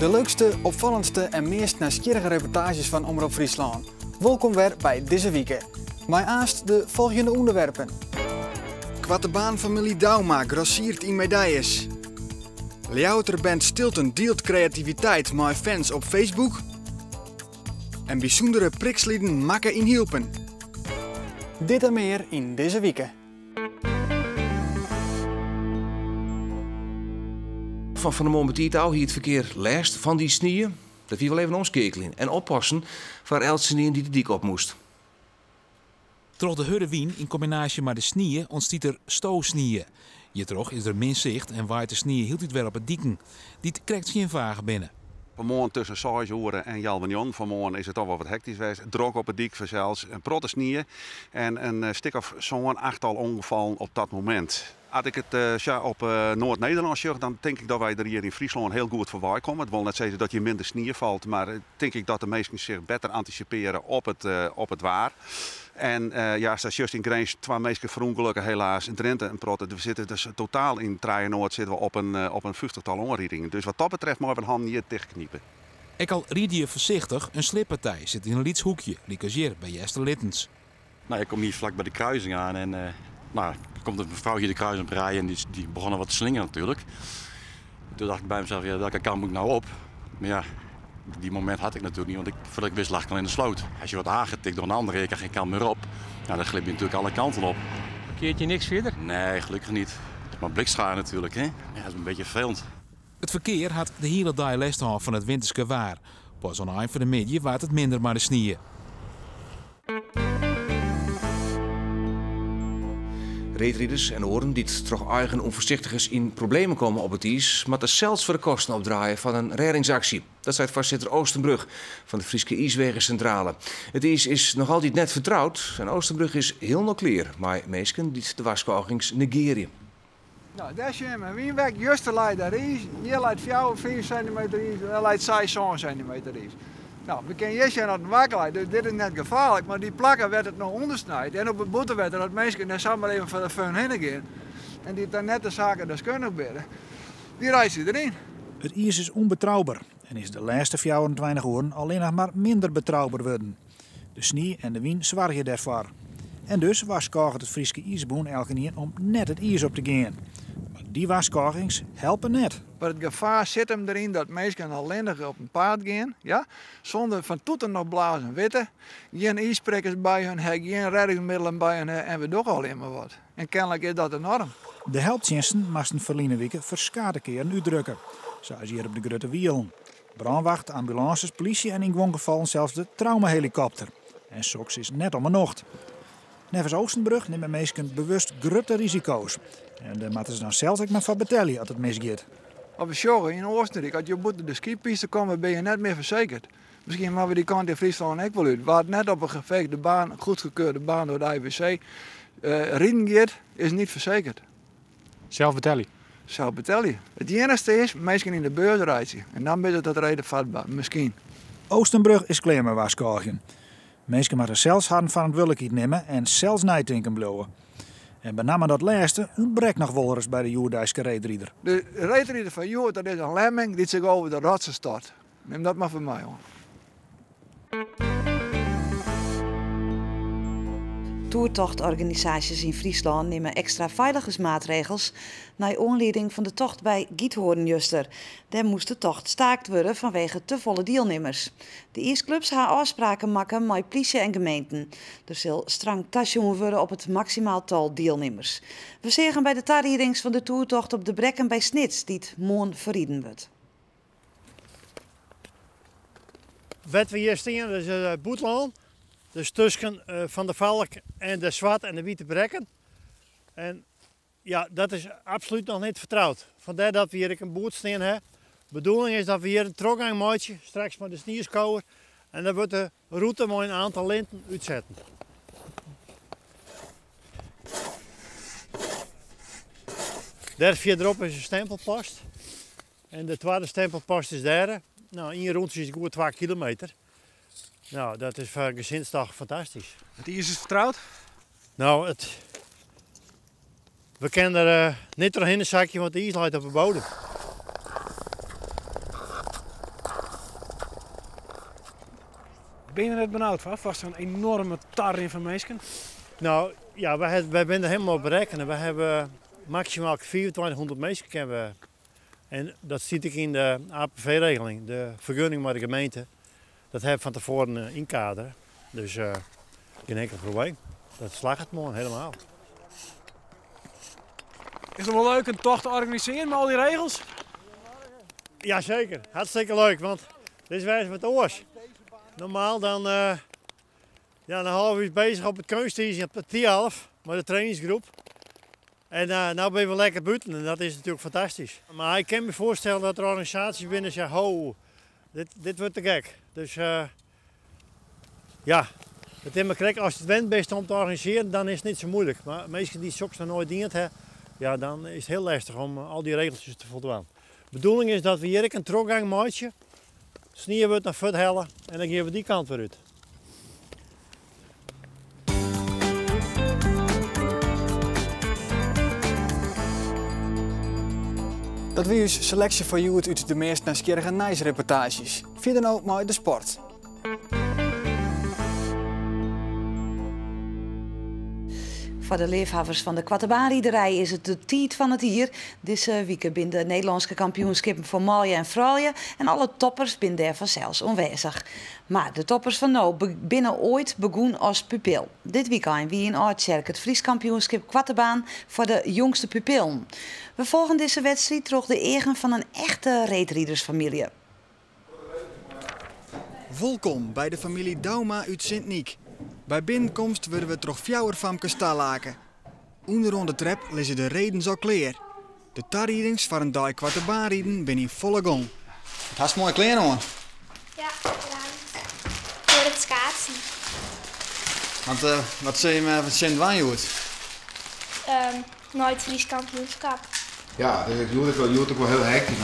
De leukste, opvallendste en meest nieuwsgierige reportages van Omroep Friesland. Welkom weer bij deze week. Mijn aast de volgende onderwerpen. Kwattebaanfamilie Dauma grossiert in medailles. Lijouterband Stilton deelt creativiteit met fans op Facebook. En bijzondere prikslieden makken in hielpen. Dit en meer in deze week. Van de moment hier het verkeer last van die snieën. Dat wie wel even omskekelen en oppassen voor elke snieën die de dik op moest. Troch de hurre wien in combinatie met de snieën ontstiet er stoosnieën. Hierdoor is er min zicht en waait de snieën hield het weer op het dieken. Dit krijgt geen vagen binnen. Vanmorgen tussen 6 uur en 11 uur. Vanmorgen is het toch wel wat hectisch geweest. Druk op het dik zelfs, een protte snieën en een stuk of zo'n 8-tal ongevallen op dat moment. Als ik het op Noord-Nederland zeg, dan denk ik dat wij er hier in Friesland heel goed voorbij komen. Het wil net zeggen dat je minder sneeuw valt, maar denk ik dat de mensen zich beter anticiperen op het waar. En ja, dat is juist in Grijns 2 mensen verongelukken helaas in Drenthe en Protte. We zitten dus totaal in Traaienoord zitten we op een 50-tal onrijdingen. Dus wat dat betreft mogen we een hand niet dichtkniepen. Ik al ried je voorzichtig, een slippartij zit in een lietshoekje, liekageer bij Jester Littens. Nou, ik kom hier vlak bij de kruising aan en er komt een mevrouw hier de kruising op rijden en die begonnen wat te slingeren natuurlijk. Toen dacht ik bij mezelf, ja, welke kant moet ik nou op? Maar ja, die moment had ik natuurlijk niet, want voordat ik wist lag ik al in de sloot. Als je wordt aangetikt door een andere, je kan geen kant meer op. Nou, dan glip je natuurlijk alle kanten op. Keert je niks verder? Nee, gelukkig niet. Maar blikschaar natuurlijk, hè? Ja, dat is een beetje vervelend. Het verkeer had de hele dag last gehad van het winterske waar. Pas aan het eind van de middag waart het minder maar de snieën. Reetrieders en oren die toch eigen onvoorzichtigers in problemen komen op het ijs, maar er zelfs voor de kosten opdraaien van een reddingsactie. Dat zei voorzitter Oostenbrug van de Frieske IJswegencentrale. Het ijs is nog altijd net vertrouwd en Oostenbrug is heel nokleer, maar meesken die de waarschuwings negeren. Nou, daar zie je me. Wie weg juist te leiden daar is. Je leidt 4 centimeter is, en leidt 6 centimeter is. Nou, we kennen eerst aan het wakker, dus dit is net gevaarlijk, maar die plakken werd het nog ondersnijd. En op het boete werd er dat mensen daar samen even van de fun heen gaan. En die dan net de zaken deskundig bidden. Die reizen erin. Het ijs is onbetrouwbaar en is de laatste 24 uur alleen nog maar minder betrouwbaar worden. De sneeuw en de wind zwargen daarvoor. En dus waarschuwt het Frieske IJsboen elke keer om net het ijs op te gaan. Maar die waarschuwings helpen net. Maar het gevaar zit hem erin dat mensen alleenig op een paard gaan, ja? Zonder van toeten nog blazen weten. Geen ijsprikkers bij hun, geen reddingsmiddelen bij hun en we doen alleen maar wat. En kennelijk is dat enorm. De helpdiensten moesten verleden weken verschillende keren uitdrukken. Zoals hier op de Grote Wielen. Brandwacht, ambulances, politie en in gewoon gevallen zelfs de traumahelikopter. En soks is net om een nacht. Nevens Oostenbrug nemen mensen bewust grote risico's. En daar moeten ze dan zelfs ook maar van betalen als het misgaat. Op de show in Oostenrijk, als je op de skipiste komt, ben je net meer verzekerd. Misschien maken we die kant in Friesland ook wel uit. Waar het net op een geveegde baan, goedgekeurde baan door de IWC, rijden gaat, is niet verzekerd. Zelf betalen. Zelf betalen. Het enige is, mensen in de beurs rijden. En dan is het dat reden vatbaar, misschien. Oostenbrug is klaar met waarschuwing. Mensen moeten zelfs hard van het willen nemen en zelfs nijtinken blowen. En benamelijk dat laatste ontbreekt nog wel eens bij de Joerdijkse reetrieder. De reetrieder van Joerd, dat is een lemming die zich over de rotsen stort. Neem dat maar van mij, hoor. Toertochtorganisaties in Friesland nemen extra veiligheidsmaatregels naar aanleiding van de tocht bij Giethoornjuster. Daar moest de tocht staakt worden vanwege te volle deelnemers. De ijsclubs gaan afspraken maken met politie en gemeenten. Er zal streng tasjoen worden op het maximaal tal deelnemers. We zeggen bij de tarierings van de toertocht op de Brekken bij Snits, die het morgen verrieden wordt. Wat we hier staan, dat is Boetland. Dus tussen Van de Valk en de Zwart en de Witte Brekken. En ja, dat is absoluut nog niet vertrouwd. Vandaar dat we hier een boot staan hebben. De bedoeling is dat we hier een trokgang maken, straks met de sneeuwschouwer. En dan wordt de route met een aantal linten uitzetten. Daar verderop is een stempelpost. En de tweede stempelpost is daar. Nou, in rond is het goed 2 kilometer. Nou, dat is voor gezinsdag fantastisch. Het ijs is vertrouwd? Nou, we kunnen er niet doorheen een zakje, want de ijs ligt op de bodem. Ben je er net benauwd van? Vast een enorme tar in van mensen? Nou ja, wij zijn er helemaal op berekenen. We hebben maximaal 2400 mensen kennen. En dat zit ik in de APV-regeling, de vergunning bij de gemeente. Dat hebben we van tevoren inkaderen. Dus geen enkel probleem. Dat slaagt het mooi helemaal. Is het wel leuk een tocht te organiseren met al die regels? Jazeker, hartstikke leuk, want dit is wijze met oors. Normaal dan een half uur bezig op het kunsthuis op de 10:30 met de trainingsgroep. En nu ben we lekker buiten en dat is natuurlijk fantastisch. Maar ik kan me voorstellen dat er organisaties binnen zeggen, ho, dit wordt te gek. Dus ja, het is maar krek, als het wend bent om te organiseren, dan is het niet zo moeilijk. Maar mensen die soks nog nooit dient hebben, ja, dan is het heel lastig om al die regeltjes te voldoen. De bedoeling is dat we hier een trokgang maken, sneeuw wordt naar voet hellen en dan gaan we die kant weer uit. Dat was uw selectie voor jou uit de meest nieuwsgierige reportages. Verder nou maar de sport. Voor de liefhebbers van de kwaterbaanriederij is het de tijd van het jaar. Deze week binnen de Nederlandse kampioenschappen voor mannen en vrouwen en alle toppers binnen daar vanzelfs aanwezig. Maar de toppers van nou binnen ooit begonnen als pupil. Dit weekend wie in Oudkerk het Fries kampioenschap kwaterbaan voor de jongste pupillen. We volgen deze wedstrijd door de egen van een echte reetriedersfamilie. Welkom bij de familie Dauma uit Sint-Niek. Bij binnenkomst worden we toch fjouwer famke stallaken. Onderom de trap liggen de redens al klaar. De tarriedings voor een dag kwaterbaanrieden ben in volle gang. Het has mooi klein hoor. Ja, bedankt. Voor het schaatsen. Want wat zei je me van Sint-Waanjoet? Nooit Fries kampioenschap. Ja, dat is ook wel heel hectisch.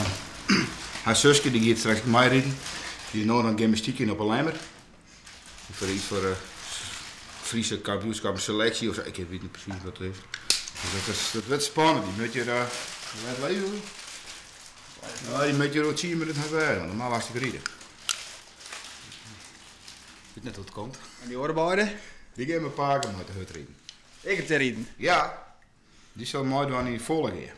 Haar zusje die gaat straks mij rijden. Die is nog een gymnastiek in op een lemmer. Voor iets voor Friese kampioenschap selectie of zo. Ik weet niet precies wat het is. Dus dat werd spannend. Die moet je daar wat leven. Ja, die moet je ook zien met het hebben. Normaal was die rijden. Ik weet net hoe het komt. En die oorbeiden? Die gaan mijn paken met de hut rijden. Ik heb te rijden? Ja. Die zal mooi doen in de volle keer.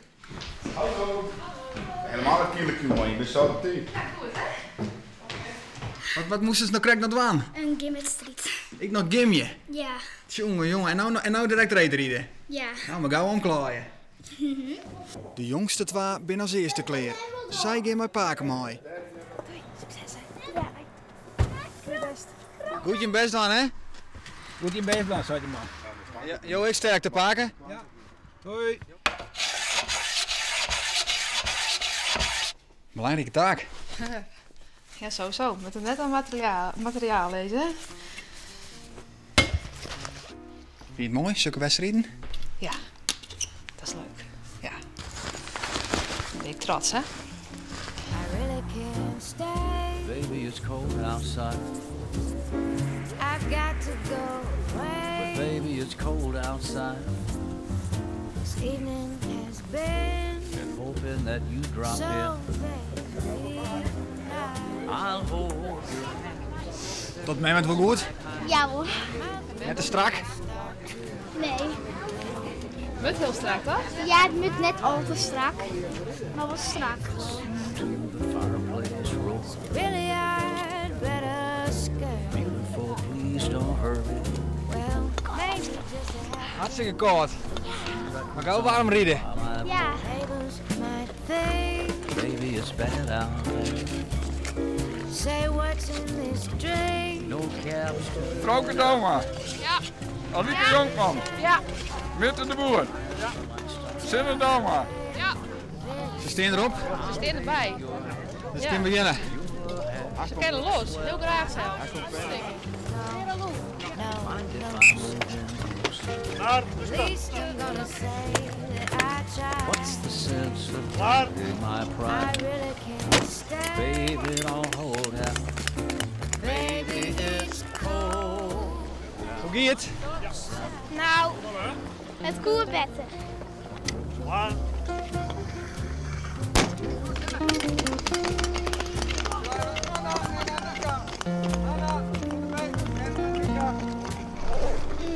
Hallo. Helemaal een kilokuur, maar je bent zo op tijd. Ja, goed hè? Wat moesten ze nou krijgen naar het waan? Een gymwedstrijd. Ik nog gymje? Ja. Jongen. En nou direct rijden? Ja. Nou, maar gauw omklaaien. De jongste twee ben als eerste klaar. Zij gaan met paken mooi. Succes hè? Ja. Best. Goed je best dan, hè? Goed in been van, zei die man. Ja, jo, ik sterk te paken. Ja. Hoi. Belangrijke taak. Ja, sowieso. Met een net aan materiaal lezen. Vind je het mooi, zulke wedstrijden? Ja, dat is leuk. Ja. Dan ben ik trots, hè? I really can't stay. Baby, it's cold outside. I've got to go away. But baby, it's cold outside. This evening has been. And hoping that you drop so in. I'll hold your hand. Tot mij met wel goed? Ja hoor. Net te strak? Nee. Moet heel strak, toch? Ja, het moet net al te strak. Maar wat strak. Really, I'd better scare. Beautiful, please don't hurry. Well, maybe just a Hartstikke koud. Maar gauw warm rijden. Ja. Baby, it's bad out there. Say what's in this drink. No cabs. Vrouwke Dauma. Ja. Alieke Jonkman. Ja. Mitte de Boer. Ja. Sinne Dauma. Ja. Ze staan erop. Ze staan erbij. Dus kunnen we beginnen. Ze kennen los. Heel graag zelfs. What's the sense of taking my pride? Baby, don't hold out. Baby, it's cold. Hoe gaat het? Nou, het koelt beter.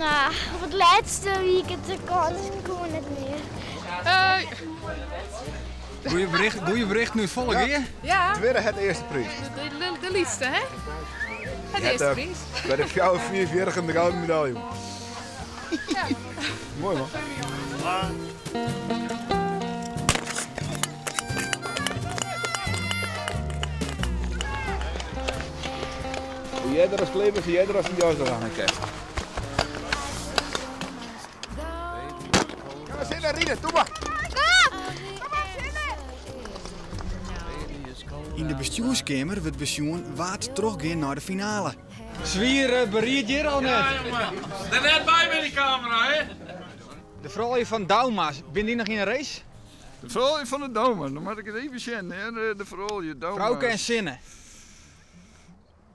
Nou, op het laatste weekend kon het meer. Doe je bericht nu het volgende keer? Ja. Tweede het eerste prijs. De liefste, hè? Het eerste prijs. Bij de 44 en de gouden medaille. Ja. Mooi man. Hoe jij er als kleber, zie jij er als een juist aan het kijken. Ga maar zitten, Riede, doe maar. In de bestuurskamer wordt besjoen waard teruggaan naar de finale. Zwier beried hier al net. Ja, jongen. Er net bij met die camera, hè? De vrouw van Dauma's, ben die nog in een race? De vrouw van de Dauma, dan moet ik het even zien, hè? De vrouw Dauma. Vrouwke en Zinnen.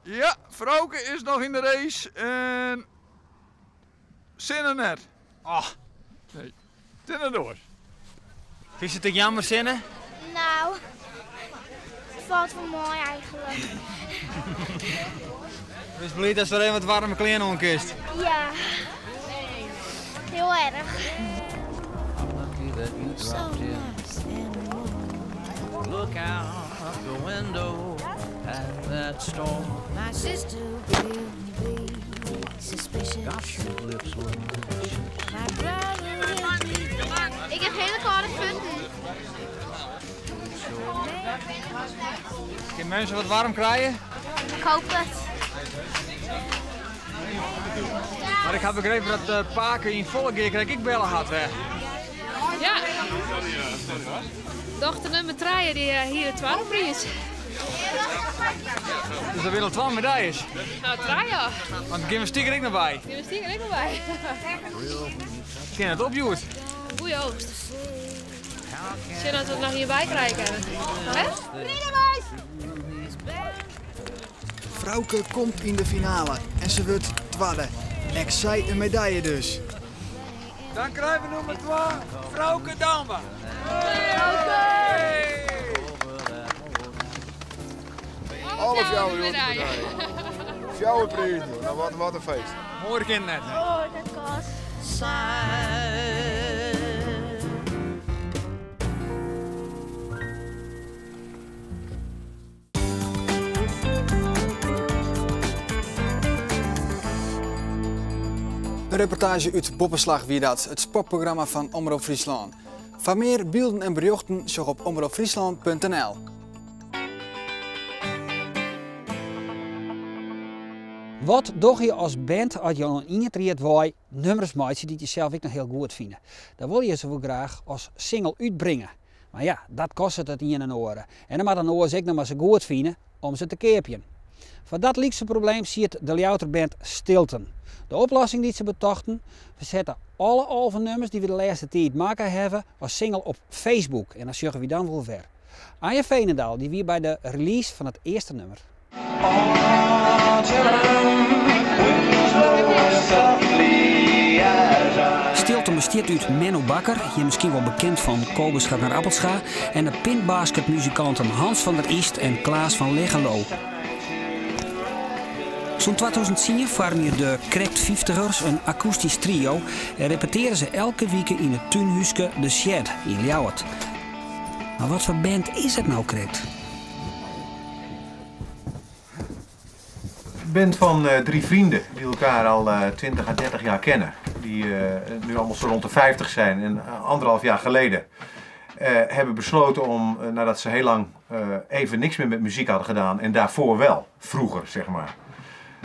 Ja, Vrouwke is nog in de race en Zinnen net. Ah. Nee, Zinnen door. Vind je het jammer, Zinnen? Nou, het valt wel mooi eigenlijk. Wees blij dat ze er even wat warme kleren aan kist. Ja, heel erg. Look out the window at that storm. My sister will be suspicious. Gosh, your lips look delicious. My brother will be. Ik heb hele koude punten. Kunnen mensen wat warm krijgen? Ik hoop het. Maar ik heb begrepen dat Paken in volle keer krijg ik bellen had. Ja. Dochter nummer 3 die hier de 12 prijs. Dus er willen 12 medailles. Nou, 3 ja. Want de gymnastiek er ook nog bij. Gymnastiek er ook nog bij. Ik ken het op, Joet. Goeie oogst. Zin dat we het nog hierbij krijgen. Hè? Vrouwke komt in de finale en ze wordt tweede. En zij een medaille dus. Dan krijgen we nummer 2, Vrouwke Dauma. Alles jouw medaille. Jouw prijs. Nou, wat een feest. Mooi kind net. Oh, dat kost. Een reportage uit Boppenslag wie dat, het sportprogramma van Omroep Friesland. Van meer beelden en berichten zorg op omroepfriesland.nl. Wat doe je als band als je een ingetrierd waai nummers maakt die je zelf ook nog heel goed vindt? Dan wil je ze wel graag als single uitbrengen. Maar ja, dat kost het in en oren. En dan moet een oor ook nog maar zo goed vinden om ze te keepjen. Voor dat liekste probleem ziet de Lijouterband Stilton. De oplossing die ze betochten, we zetten alle albumnummers die we de laatste tijd maken hebben als single op Facebook. En dan zorgen we dan wel ver. Anja Veenendaal die weer bij de release van het eerste nummer. Stilton bestaat uit Menno Bakker, je misschien wel bekend van Kobus gaat naar Appelscha, en de pintbasketmuzikanten Hans van der East en Klaas van Legelo. Zo'n 2010 vormen de Cracked 50ers een akoestisch trio en repeteren ze elke week in het tuinhuisje De Shed in Ljouwert. Maar wat voor band is het nou, Cracked? Een band van 3 vrienden die elkaar al 20 à 30 jaar kennen. Die nu allemaal zo rond de 50 zijn en 1,5 jaar geleden hebben besloten om, nadat ze heel lang even niks meer met muziek hadden gedaan en daarvoor wel, vroeger zeg maar,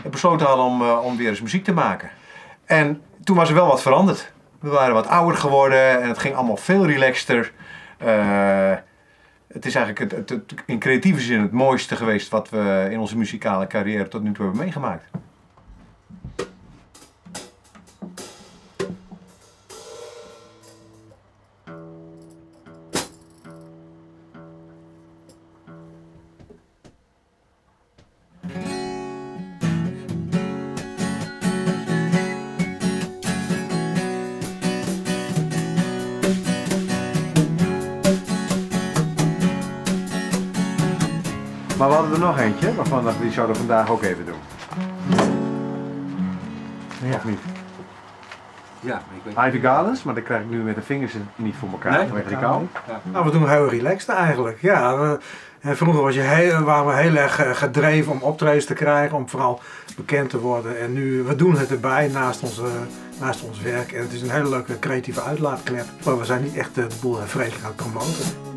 besloten hadden om weer eens muziek te maken. En toen was er wel wat veranderd. We waren wat ouder geworden en het ging allemaal veel relaxter. Het is eigenlijk in creatieve zin het mooiste geweest wat we in onze muzikale carrière tot nu toe hebben meegemaakt. Maar we hadden er nog eentje waarvan we die zouden vandaag ook even doen. Ja. Of niet? Ja, Ivy Gardens, maar dat krijg ik nu met de vingers niet voor elkaar. Nee, vanwege de kou. Ja. Nou, we doen heel relaxed eigenlijk. Ja, vroeger waren we heel erg gedreven om optredens te krijgen, om vooral bekend te worden. En nu, we doen het erbij naast ons werk. En het is een hele leuke creatieve uitlaatklep. Maar we zijn niet echt de boel vreselijk aan het promoten.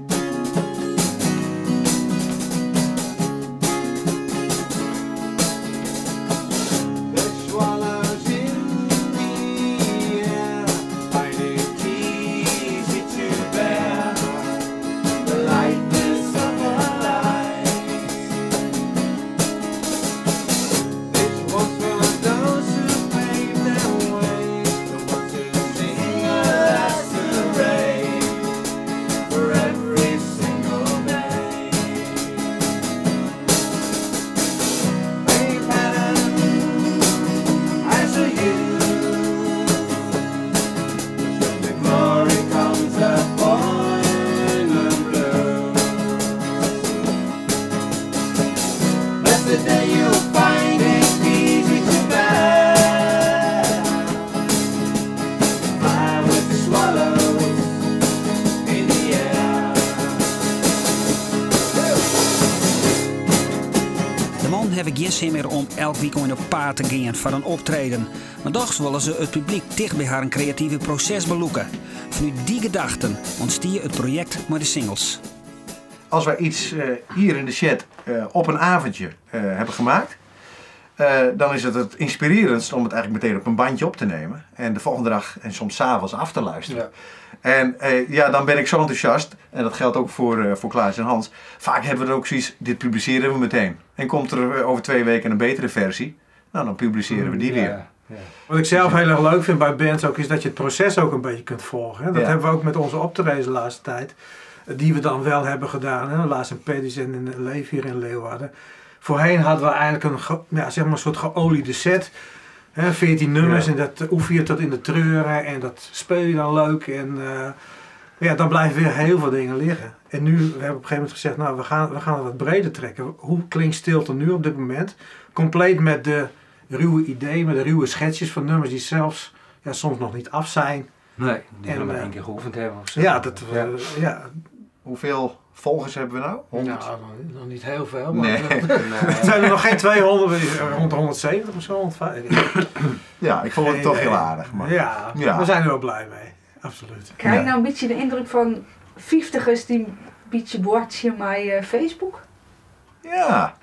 Hebben geen zin meer om elk weekend op paard te gaan voor een optreden. Maar toch willen ze het publiek dicht bij haar een creatieve proces beloeken. Vanuit die gedachten ontstier het project met de singles. Als wij iets hier in de chat op een avondje hebben gemaakt, dan is het inspirerendst om het eigenlijk meteen op een bandje op te nemen. En de volgende dag en soms 's avonds af te luisteren. Ja. En dan ben ik zo enthousiast, en dat geldt ook voor Klaas en Hans. Vaak hebben we er ook zoiets, dit publiceren we meteen. En komt er over 2 weken een betere versie, nou dan publiceren we die weer. Ja. Wat ik zelf heel erg leuk vind bij bands ook, is dat je het proces ook een beetje kunt volgen. Hè? Dat hebben we ook met onze optredens de laatste tijd. Die we dan wel hebben gedaan. Hè? Laatst in Pedis en in Leef hier in Leeuwarden. Voorheen hadden we eigenlijk een soort geoliede set. 14 nummers en dat oefen je tot in de treuren en dat speel je dan leuk en dan blijven weer heel veel dingen liggen. En nu hebben we op een gegeven moment gezegd, nou we gaan het wat breder trekken. Hoe klinkt Stilte nu op dit moment? Compleet met de ruwe ideeën, met de ruwe schetsjes van nummers die zelfs soms nog niet af zijn. Nee, die we maar 1 keer geoefend hebben of zo. Ja, Hoeveel volgers hebben we nou? 100? Nou, nog niet heel veel. Maar nee. Het zijn er nog geen 200, rond de 170 of zo. 150. Ja, ik vond het toch heel aardig. Maar... Ja, we zijn er wel blij mee. Absoluut. Krijg je nou een beetje de indruk van 50ers die een beetje bordje met Facebook? Ja,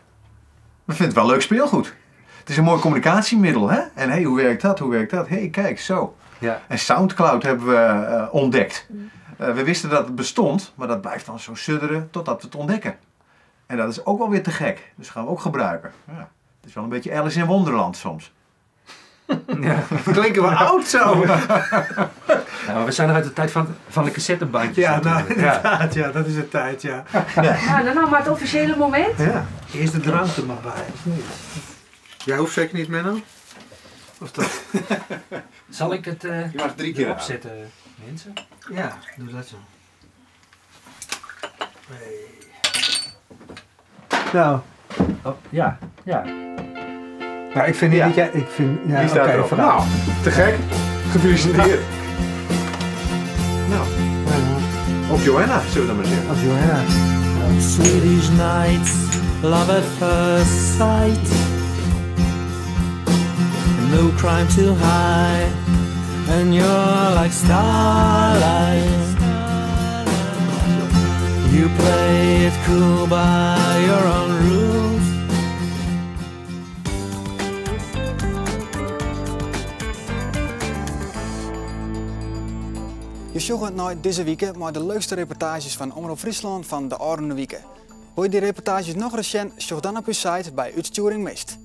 we vinden het wel leuk speelgoed. Het is een mooi communicatiemiddel, hè? En hoe werkt dat? Kijk, zo. Ja. En Soundcloud hebben we ontdekt. We wisten dat het bestond, maar dat blijft dan zo sudderen totdat we het ontdekken. En dat is ook wel weer te gek, dus gaan we ook gebruiken. Ja. Het is wel een beetje Alice in Wonderland soms. Ja. Klinken we oud zo. Nou, we zijn nog uit de tijd van de cassettebandjes. Ja, nou inderdaad, ja, dat is de tijd, ja. Nou, dan nou maar het officiële moment. Ja, eerst de drank er maar bij, of niet? Jij hoeft zeker niet, Menno? Of dat? Zal ik het je mag 3 keer opzetten, mensen? Ja, doe dat zo. Hey. Nou. Oh, ja. Nou, ik vind niet dat jij... Die staat erop. Nou, te gek. Gefeliciteerd. Nou. Op Johanna, zullen we dan maar zeggen. Op Johanna. Swedish nights, love at first sight. No crime too high, and you're like starlight. You play it cool by your own rules. Je zoekt nooit deze week maar de leukste reportages van Omroep Friesland van de Oranje Weken. Wil je die reportages nog recent? Zoek dan op uw site bij Uitsturing Mist.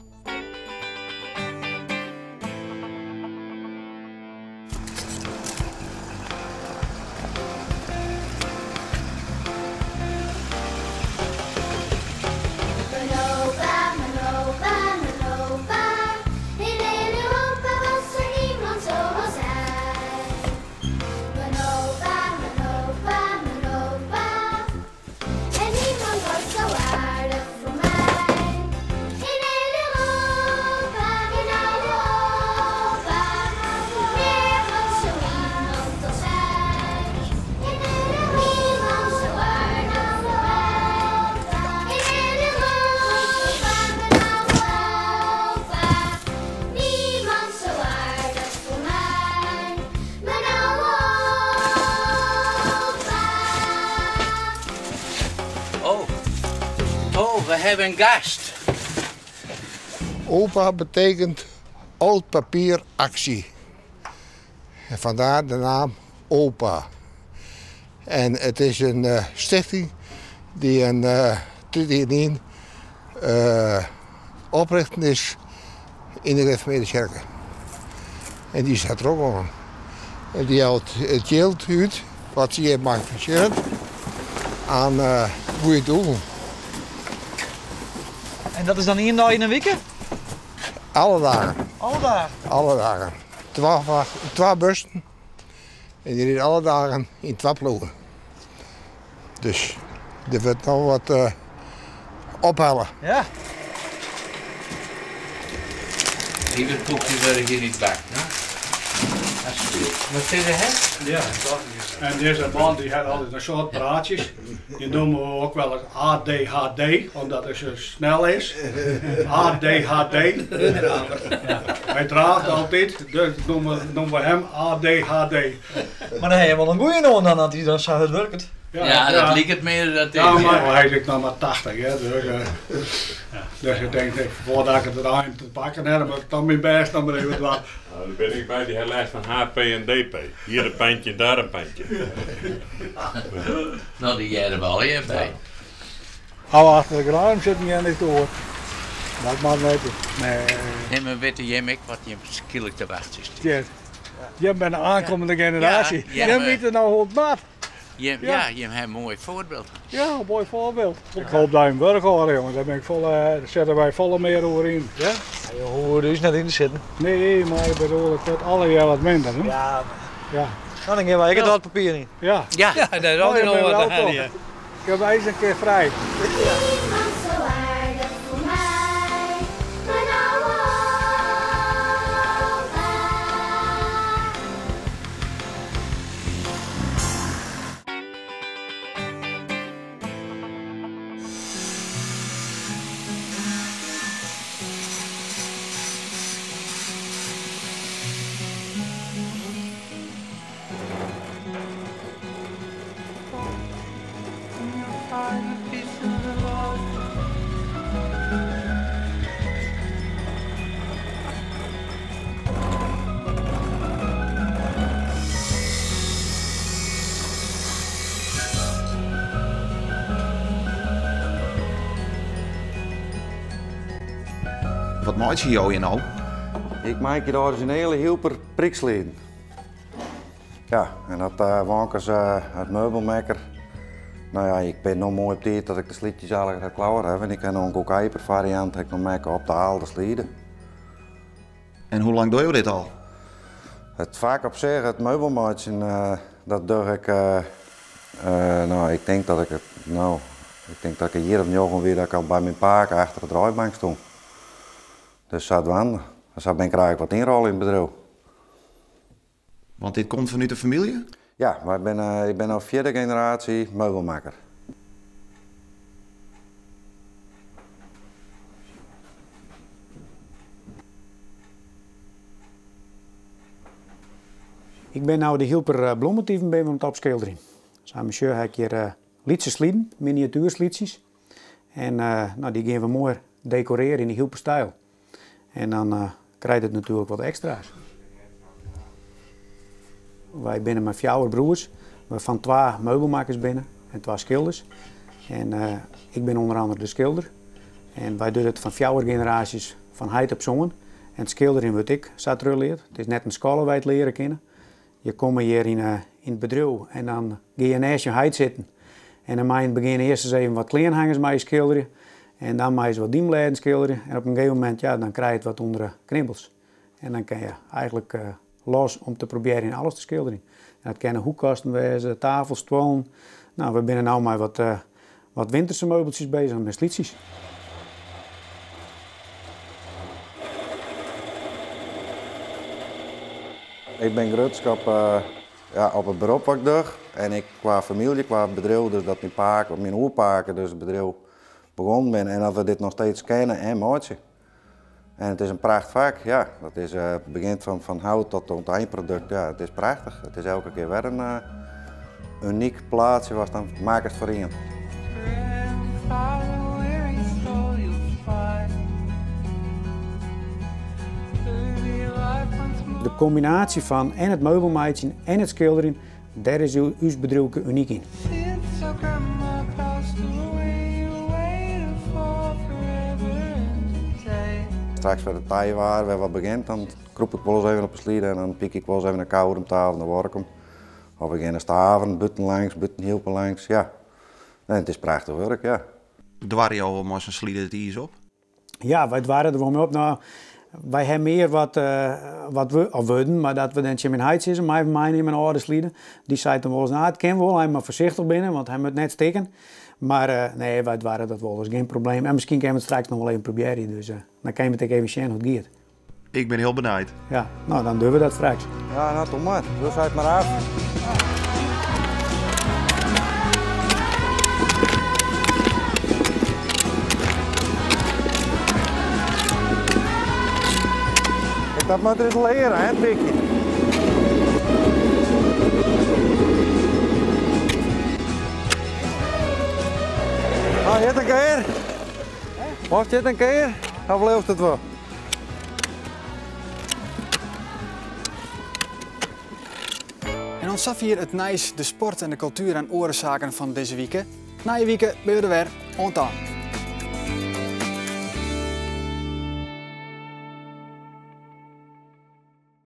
hebben een gast. OPA betekent oud papier actie. En vandaar de naam OPA. En het is een stichting die in 2001 oprichten is in de Gereformeerde Kerken. En die staat er ook aan. En die houdt het geld uit wat ze hier manifesteren aan goede doelen. En dat is dan 1 dag in een week? Alle dagen. Alle dagen? Alle dagen. 12 bussen. En die rijden alle dagen in 2 ploegen. Dus er wordt nog wat ophalen. Ja. Die koekjes worden hier niet bak, hè? Alsjeblieft. Wat vind je het? Ja, en deze man die had altijd een soort praatjes. Die noemen we ook wel eens ADHD, omdat hij zo snel is. ADHD. Ja. Hij draagt altijd, dus noemen we hem ADHD. Maar dan heb je wel een goeie noon dan dat hij dan zo hard werkt. Ja, dat liep het meer dat ja, maar hij is nog maar 80, hè, dus ik denk, voordat ik het aan te pakken heb, moet ik dan mijn best dan maar even wat. Nou, dan ben ik bij die lijst van HP en DP. Hier een pijntje, daar een pijntje. Nou, die jij er wel even bij. Hou achter de ruim zit niet aan dit door. Dat mag weten. Nee, maar weet je ik wat je skillig te wachten is. Je bent een aankomende generatie. Ja, je weet er nou goed wat. Je hebt een mooi voorbeeld. Ja, een mooi voorbeeld. Ik hoop dat je hem werk hoor, jongen. Daar zetten wij volle meer over in. Ja? Je hoort dus net in te zitten. Nee, maar ik bedoel, het wordt alle jaar wat minder. Hè? Ja. Ja. Dan denk je wel, ik heb dat papier niet. Ja. Ja, dat is ook nog wat aan. Ik heb eens een keer vrij. Wat maak je jou hier nou? Ik maak je daar dus een hele hilper priksleden. Ja, en dat wankers het meubelmaker. Nou ja, ik ben nog mooi op tijd dat ik de slitjes eigenlijk klaar heb. En ik heb nog een kookhyper variant ik nog maken op de haalde sleden. En hoe lang doe je dit al? Het vaak op zich, het meubelmaatje, dat doe ik, nou ik denk dat ik een jaar of nog weer dat ik al bij mijn paak achter de draaibank stond. Dus dat wanden. Dus daar ben ik eigenlijk wat inrollen in het bedrijf. Want dit komt vanuit de familie? Ja, maar ik ben al 4e generatie meubelmaker. Ik ben nu de hilper bloemotieven bij het opschilderen. Samen met heb ik hier liedjes slieden, miniatuursliedjes. En nou, die gaan we mooi decoreren in die hilperstijl. En dan krijg je het natuurlijk wat extra's. Wij binnen met 4 broers, van 2 meubelmakers binnen en 2 schilders. En ik ben onder andere de schilder. En wij doen het van 4 generaties van heid op zongen. En het schilderen wat ik zat leert. Het is net een school waar wij het leren kennen. Je komt hier in het bedrijf en dan ga je naast je heid zitten. En dan mag je in het begin eerst eens even wat kleinhangers mee schilderen. En dan mag je wat diemlijden schilderen. En op een gegeven moment ja, dan krijg je het wat onder de knibbels. En dan kan je eigenlijk los om te proberen in alles te schilderen. En dat kunnen hoekkasten wezen, tafels, stoelen. Nou, we zijn nu met wat winterse meubeltjes bezig met slitjes. Ik ben grootschap op het beroep wat ik doe. En ik qua familie, qua bedrijf, dus dat mijn oerpaken, dus het bedrijf begonnen ben. En dat we dit nog steeds kennen en maken. En het is een prachtig vak, ja. Dat is, het begint van hout tot het eindproduct, ja. Het is prachtig. Het is elke keer weer een uniek plaatsje waar dan makers voor in. de combinatie van en het meubelmaatje en het schilderen, daar is uw bedrijf uniek in. Straks bij de tijden waren, we wat begint, dan kroep ik wel eens even op een slied en dan piek ik wel eens even een kouder om tafel, dan word ik hem. Of ik in een staven, butten langs, butten hielpen langs, ja. Nee, het is prachtig werk, ja. Dwar je al maar zo'n slied het is op? Ja, wij waren er wel mee op. Nou, wij hebben meer wat we wilden, maar dat we dan in huis zitten, maar even mij in mijn oude slieden. Die zei dan wel eens, nou, het kan wel, hij maar voorzichtig binnen, want hij moet net stikken. Maar nee, wij waren dat wel, dat is geen probleem. En misschien kunnen we het straks nog wel even proberen, dus dan kan je het even zien hoe het gaat. Ik ben heel benieuwd. Ja, nou dan doen we dat straks. Ja, nou toch maar, dus uit maar af. Dat moet er eens leren, hè, Pikje. Nou, hit een keer. Wacht, hit een keer. Dan blijft het wel. En ons hier het nice, de sport en de cultuur en orenzaken van deze week. Na je week ben je er weer. On time.